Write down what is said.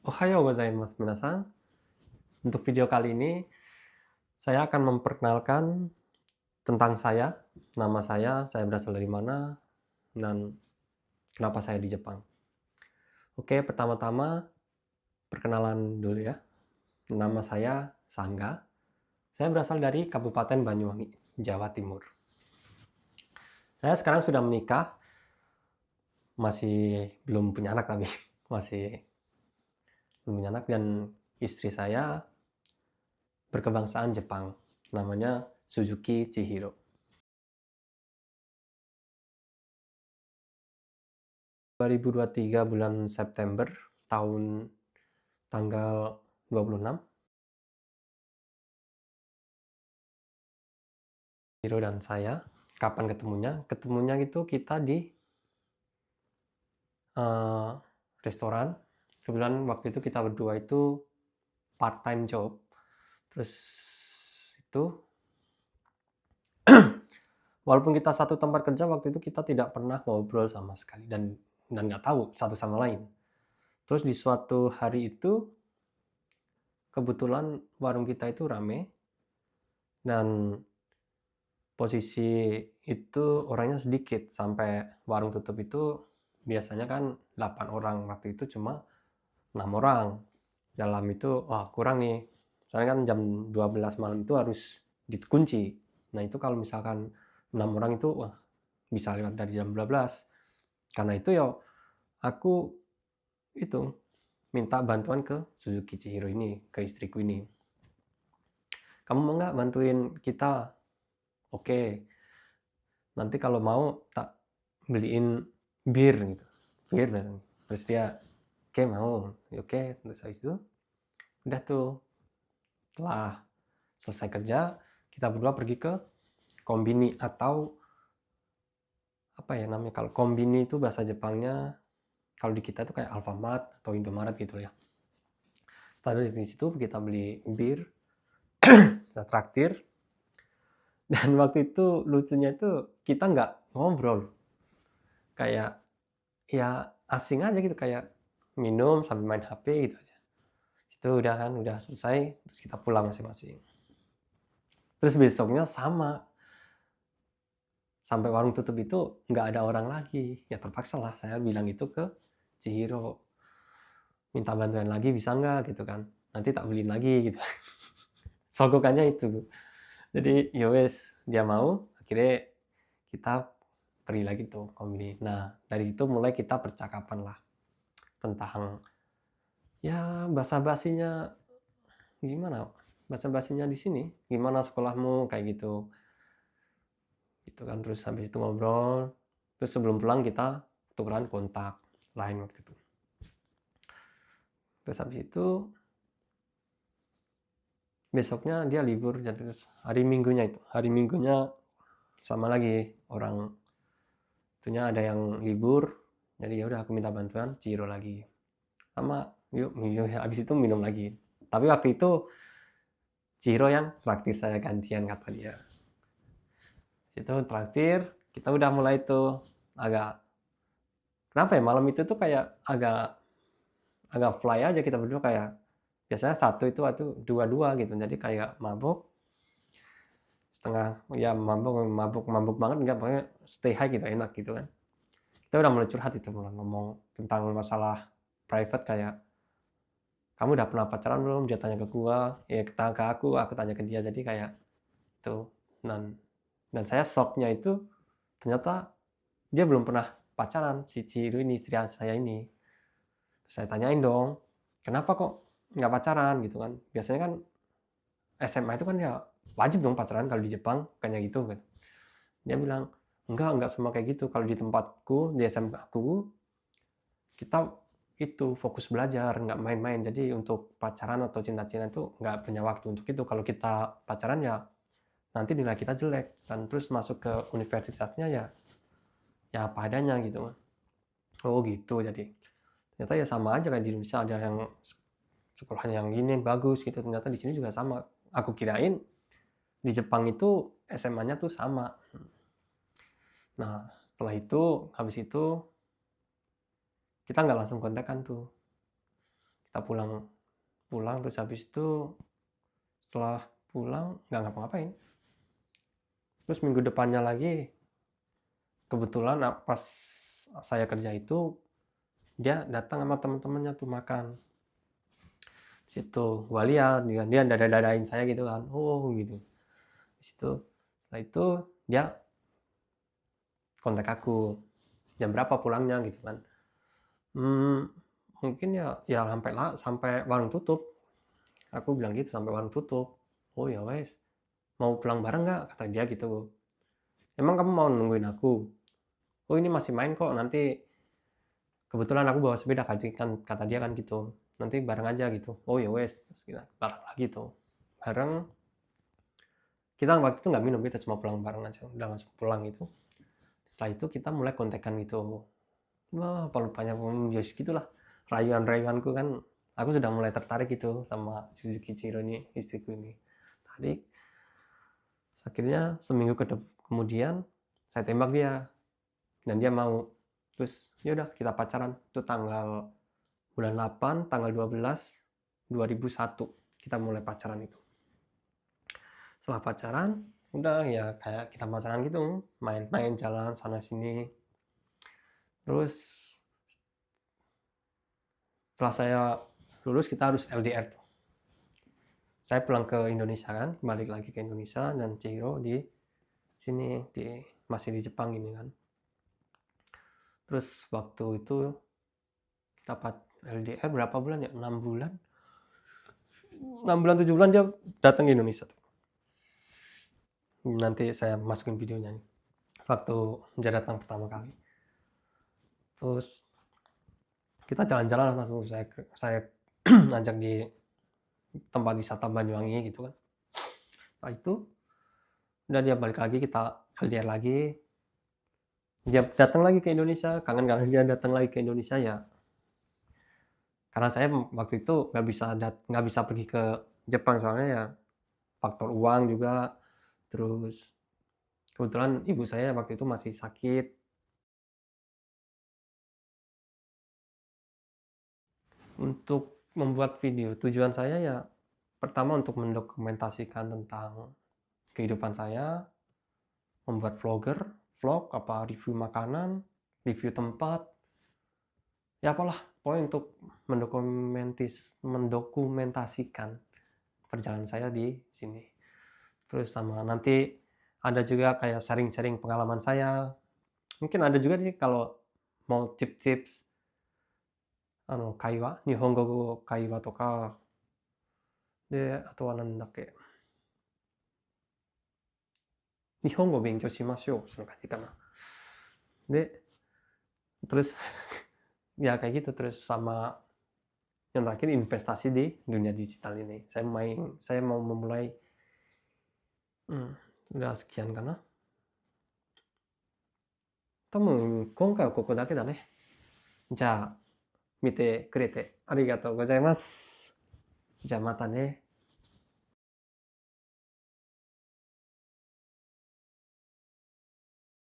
Ohayo gozaimasu minasan. Untuk video kali ini, saya akan memperkenalkan tentang nama saya berasal dari mana, dan kenapa saya di Jepang. Oke, pertama-tama perkenalan dulu ya. Nama saya Sangga. Saya berasal dari Kabupaten Banyuwangi, Jawa Timur. Saya sekarang sudah menikah, masih belum punya anak tapi masih belum punya anak, dan istri saya berkebangsaan Jepang, namanya Suzuki Chihiro. 2023 bulan September tahun tanggal 26. Chihiro dan saya, kapan ketemunya? Ketemunya itu kita di restoran. Kebetulan waktu itu kita berdua itu part time job. Terus itu walaupun kita satu tempat kerja, waktu itu kita tidak pernah ngobrol sama sekali dan nggak tahu satu sama lain. Terus di suatu hari itu kebetulan warung kita itu rame, dan posisi itu orangnya sedikit, sampai warung tutup itu biasanya kan 8 orang, waktu itu cuma 6 orang. Dalam itu, wah kurang nih, soalnya kan jam 12 malam itu harus dikunci. Nah itu kalau misalkan 6 orang itu, wah bisa lewat dari jam 12. Karena itu ya aku itu minta bantuan ke Suzuki Chihiro ini, ke istriku ini. Kamu mau nggak bantuin kita? Oke, nanti kalau mau tak beliin bir gitu, bir biasanya. Terus dia oke mau, oke. Terus habis itu udah tuh, setelah selesai kerja kita berdua pergi ke kombini, atau apa ya namanya, kalau kombini itu bahasa Jepangnya, kalau di kita itu kayak Alfamart atau Indomaret gitu ya. Tadi di situ kita beli bir, kita traktir, dan waktu itu lucunya itu kita nggak ngobrol, kayak ya asing aja gitu, kayak minum sambil main HP gitu aja. Itu udah kan, udah selesai, terus kita pulang masing-masing. Terus besoknya sama, sampai warung tutup itu nggak ada orang lagi. Ya terpaksa lah saya bilang itu ke Chihiro, minta bantuan lagi bisa nggak gitu kan, nanti tak beliin lagi gitu. Sogokannya itu. Jadi yowes, dia mau, akhirnya kita pergi lagi tuh kombini. Nah dari itu mulai kita percakapan lah tentang ya basa-basinya, gimana basa-basinya di sini, gimana sekolahmu kayak gitu kan. Terus habis itu ngobrol, terus sebelum pulang kita tukeran kontak lain waktu itu. Terus habis itu besoknya dia libur, jadi terus hari minggunya sama lagi, orang itunya ada yang libur, jadi ya udah aku minta bantuan Ciro lagi, sama yuk minum. Habis itu minum lagi, tapi waktu itu Ciro yang traktir, saya gantian kata dia. Itu traktir, kita udah mulai tuh agak, kenapa ya malam itu tuh kayak agak fly aja, kita berdua kayak biasanya satu itu atau dua gitu, jadi kayak mabuk setengah, ya mabuk banget enggak, pokoknya stay high gitu, enak gitu kan. Kita udah mulai curhat, itu mulai ngomong tentang masalah private, kayak kamu udah pernah pacaran belum, dia tanya ke gua, ya kita ke aku tanya ke dia, jadi kayak itu. Dan saya shocknya itu ternyata dia belum pernah pacaran, si Ciru ini, istri saya ini. Saya tanyain dong, kenapa kok nggak pacaran gitu kan, biasanya kan SMA itu kan ya wajib dong pacaran kalau di Jepang, kayaknya gitu kan. Dia bilang enggak semua kayak gitu, kalau di tempatku di SMA aku kita itu fokus belajar, nggak main-main, jadi untuk pacaran atau cinta-cinta itu nggak punya waktu untuk itu. Kalau kita pacaran ya nanti nilai kita jelek, dan terus masuk ke universitasnya ya apa adanya gitu. Oh gitu, jadi ternyata ya sama aja kayak di Indonesia, ada yang sekolahnya yang gini bagus gitu, ternyata di sini juga sama. Aku kirain di Jepang itu SMA-nya tuh sama. Nah setelah itu, habis itu kita nggak langsung kontekan tuh, kita kita pulang terus habis itu setelah pulang nggak ngapa-ngapain. Terus minggu depannya lagi kebetulan pas saya kerja itu dia datang sama teman-temannya tuh makan. Situ gua lihat dia dada-dadain saya gitu kan. Oh gitu. Di situ setelah itu dia kontak aku. Jam berapa pulangnya gitu kan. Mungkin ya sampai warung tutup. Aku bilang gitu sampai warung tutup. Oh ya wes. Mau pulang bareng nggak? Kata dia gitu. Emang kamu mau nungguin aku? Oh ini masih main kok, nanti kebetulan aku bawa sepeda kan, kata dia kan gitu. Nanti bareng aja gitu. Oh ya wes, kita balik lagi tuh. Bareng. Kita waktu itu nggak minum, kita cuma pulang bareng aja. Udah langsung pulang itu. Setelah itu kita mulai kontekan gitu. Wah, banyak just gitulah. Rayuan-rayuanku kan, aku sudah mulai tertarik gitu sama Suzuki Chiro ini, istriku ini. Tadi akhirnya seminggu kemudian saya tembak dia dan dia mau. Terus ya udah kita pacaran. Itu bulan 8 tanggal 12 2001 kita mulai pacaran itu. Setelah pacaran udah ya kayak kita pacaran gitu, main-main jalan sana sini. Terus setelah saya lulus kita harus LDR tuh. Saya pulang ke Indonesia kan, balik lagi ke Indonesia dan Chihiro di sini masih di Jepang ini kan. Terus waktu itu kita LDR berapa bulan ya? 6 bulan 7 bulan dia datang ke Indonesia tuh. Nanti saya masukin videonya nih. Waktu dia datang pertama kali. Terus kita jalan-jalan langsung saya ajak di tempat wisata Banyuwangi gitu kan. Setelah itu udah dia balik lagi, kita LDR lagi. Dia datang lagi ke Indonesia, kangen dia datang lagi ke Indonesia ya. Karena saya waktu itu nggak bisa pergi ke Jepang soalnya ya faktor uang juga. Terus kebetulan ibu saya waktu itu masih sakit. Untuk membuat video, tujuan saya ya pertama untuk mendokumentasikan tentang kehidupan saya, membuat vlog, review makanan, review tempat, ya apalah, pokoknya untuk mendokumentasikan perjalanan saya di sini. Terus sama nanti ada juga kayak sharing-sharing pengalaman saya. Mungkin ada juga nih kalau mau tips-tips 会話、日本語会話とか、で、あとはなんだっけ、日本語を勉強しましょう、その感じかな。で、terus ya kayak gitu, terus sama yang terakhir investasi di dunia digital ini. Saya mau memulai, udah sekianかな。多分今回はここだけだね。じゃあ見てくれてありがとうございます。じゃあまたね。